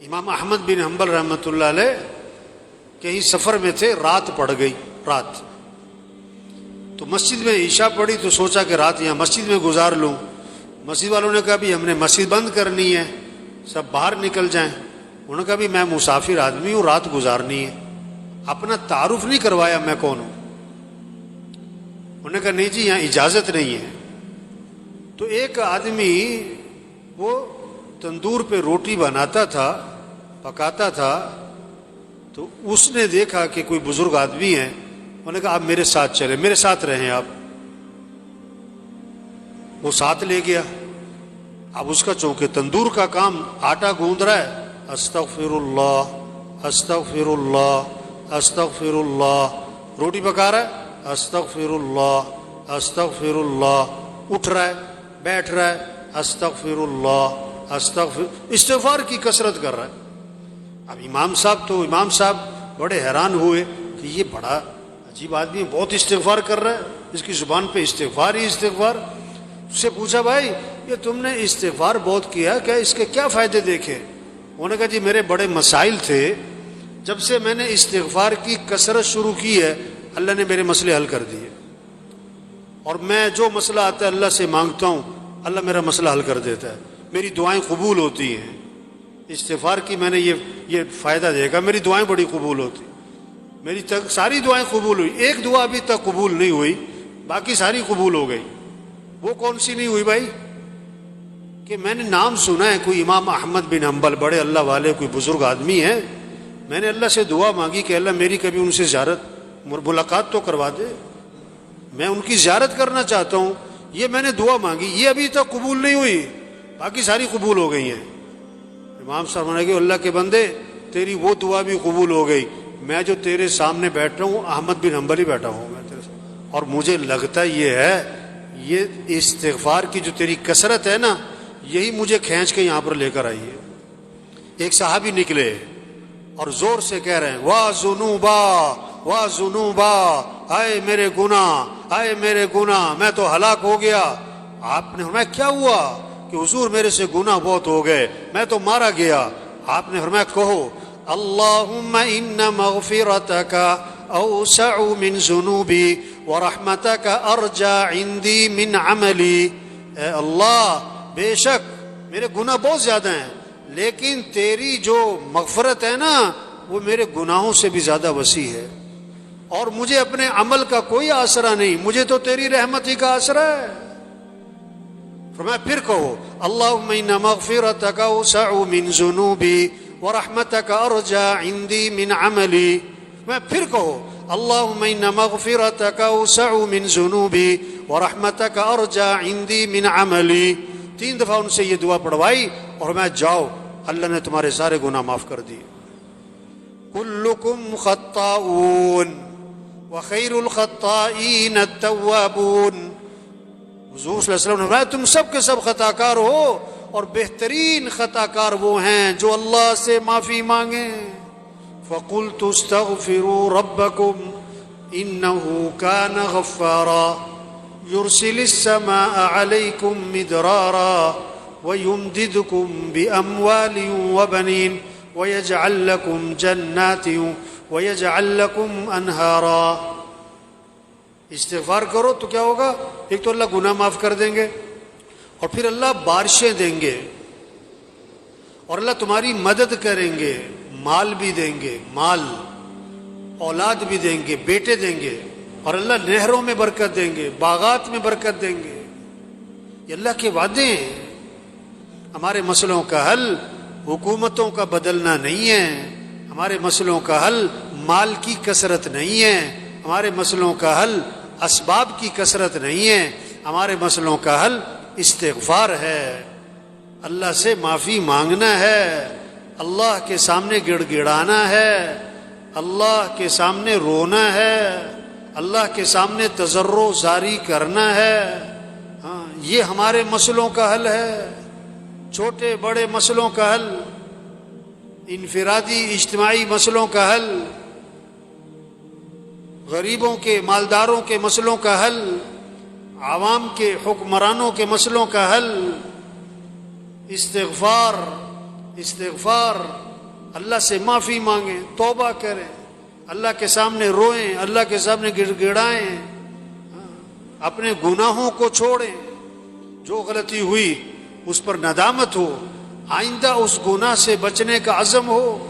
امام احمد بن حنبل رحمۃ اللہ علیہ کہیں سفر میں تھے، رات پڑ گئی، رات تو مسجد میں عشاء پڑی تو سوچا کہ رات یہاں مسجد میں گزار لوں۔ مسجد والوں نے کہا بھی ہم نے مسجد بند کرنی ہے، سب باہر نکل جائیں۔ انہوں نے کہا بھی میں مسافر آدمی ہوں، رات گزارنی ہے۔ اپنا تعارف نہیں کروایا میں کون ہوں۔ انہوں نے کہا نہیں جی یہاں اجازت نہیں ہے۔ تو ایک آدمی وہ تندور پہ روٹی بناتا تھا، پکاتا تھا، تو اس نے دیکھا کہ کوئی بزرگ آدمی ہے، انہوں نے کہا آپ میرے ساتھ چلیں، میرے ساتھ رہیں آپ۔ وہ ساتھ لے گیا۔ اب اس کا چونکہ تندور کا کام آٹا گوندھ رہا ہے، استغفر اللہ استغفر اللہ استغفر اللہ، روٹی پکا رہا ہے، استغفر اللہ استغفر اللہ، اٹھ رہا ہے، بیٹھ رہا ہے، استغفر اللہ استغفار کی کثرت کر رہا ہے۔ اب امام صاحب بڑے حیران ہوئے کہ یہ بڑا عجیب آدمی، بہت استغفار کر رہا ہے، اس کی زبان پہ استغفار ہی استغفار۔ اس سے پوچھا بھائی یہ تم نے استغفار بہت کیا، کیا اس کے کیا فائدے دیکھے؟ انہوں نے کہا جی میرے بڑے مسائل تھے، جب سے میں نے استغفار کی کثرت شروع کی ہے اللہ نے میرے مسئلے حل کر دیے، اور میں جو مسئلہ آتا ہے اللہ سے مانگتا ہوں اللہ میرا مسئلہ حل کر دیتا ہے، میری دعائیں قبول ہوتی ہیں۔ استغفار کی میں نے یہ فائدہ دیکھا، میری دعائیں بڑی قبول ہوتی، میری ساری دعائیں قبول ہوئی، ایک دعا ابھی تک قبول نہیں ہوئی، باقی ساری قبول ہو گئی۔ وہ کون سی نہیں ہوئی بھائی؟ کہ میں نے نام سنا ہے کوئی امام احمد بن حنبل، بڑے اللہ والے، کوئی بزرگ آدمی ہیں، میں نے اللہ سے دعا مانگی کہ اللہ میری کبھی ان سے زیارت ملاقات تو کروا دے، میں ان کی زیارت کرنا چاہتا ہوں، یہ میں نے دعا مانگی، یہ ابھی تک قبول نہیں ہوئی، باقی ساری قبول ہو گئی ہیں۔ امام صاحب نے کہا اللہ کے بندے تیری وہ دعا بھی قبول ہو گئی، میں جو تیرے سامنے بیٹھ رہا ہوں احمد بن حنبل ہی بیٹھا ہوں میں تیرے سامنے، اور مجھے لگتا یہ ہے یہ استغفار کی جو تیری کثرت ہے نا یہی مجھے کھینچ کے یہاں پر لے کر آئی ہے۔ ایک صحابی نکلے اور زور سے کہہ رہے ہیں واہ ذنوبا واہ ذنوبا، آئے میرے گناہ، آئے میرے گناہ، میں تو ہلاک ہو گیا۔ آپ نے فرمایا کیا ہوا؟ کہ حضور میرے سے گناہ بہت ہو گئے، میں تو مارا گیا۔ آپ نے فرمایا کہو اللہم ان مغفرتک اوسع من ذنوبی ورحمتک ارجا عندی من عملی، اے اللہ بے شک میرے گناہ بہت زیادہ ہیں لیکن تیری جو مغفرت ہے نا وہ میرے گناہوں سے بھی زیادہ وسیع ہے، اور مجھے اپنے عمل کا کوئی آسرا نہیں، مجھے تو تیری رحمت ہی کا آسرا ہے۔ فرمایا پھر کہو اللہم ان مغفرتک اوسع من ذنوبی ورحمتک ارجا عندی من عملی، میں پھر کہو اللہم ان مغفرتک اوسع من ذنوبی ورحمتک ارجا عندی من عملی۔ 3 دفعہ ان سے یہ دعا پڑھوائی اور میں جاؤ اللہ نے تمہارے سارے گناہ معاف کر دیے۔ کلکم خطاؤون وخیر الخطائین التوابون، حضور صلی اللہ علیہ وسلم نے فرمایا تم سب کے سب خطا کار ہو اور بہترین خطا کار وہ ہیں جو اللہ سے معافی مانگیں۔ فقلت استغفروا ربکم انہ کان غفارا یرسل السماء علیکم مدرارا ویمددکم باموال وبنین ویجعل لکم جنات ویجعل لکم انہارا۔ استغفار کرو تو کیا ہوگا؟ ایک تو اللہ گناہ معاف کر دیں گے، اور پھر اللہ بارشیں دیں گے، اور اللہ تمہاری مدد کریں گے، مال بھی دیں گے، مال اولاد بھی دیں گے، بیٹے دیں گے، اور اللہ نہروں میں برکت دیں گے، باغات میں برکت دیں گے۔ یہ اللہ کے وعدے ہیں۔ ہمارے مسئلوں کا حل حکومتوں کا بدلنا نہیں ہے، ہمارے مسئلوں کا حل مال کی کثرت نہیں ہے، ہمارے مسئلوں کا حل اسباب کی کثرت نہیں ہے، ہمارے مسئلوں کا حل استغفار ہے، اللہ سے معافی مانگنا ہے، اللہ کے سامنے گڑ گڑانا ہے، اللہ کے سامنے رونا ہے، اللہ کے سامنے تضرع زاری کرنا ہے۔ ہاں یہ ہمارے مسئلوں کا حل ہے، چھوٹے بڑے مسئلوں کا حل، انفرادی اجتماعی مسئلوں کا حل، غریبوں کے مالداروں کے مسئلوں کا حل، عوام کے حکمرانوں کے مسئلوں کا حل، استغفار استغفار، اللہ سے معافی مانگیں، توبہ کریں، اللہ کے سامنے روئیں، اللہ کے سامنے گڑ گڑائیں، اپنے گناہوں کو چھوڑیں، جو غلطی ہوئی اس پر ندامت ہو، آئندہ اس گناہ سے بچنے کا عزم ہو،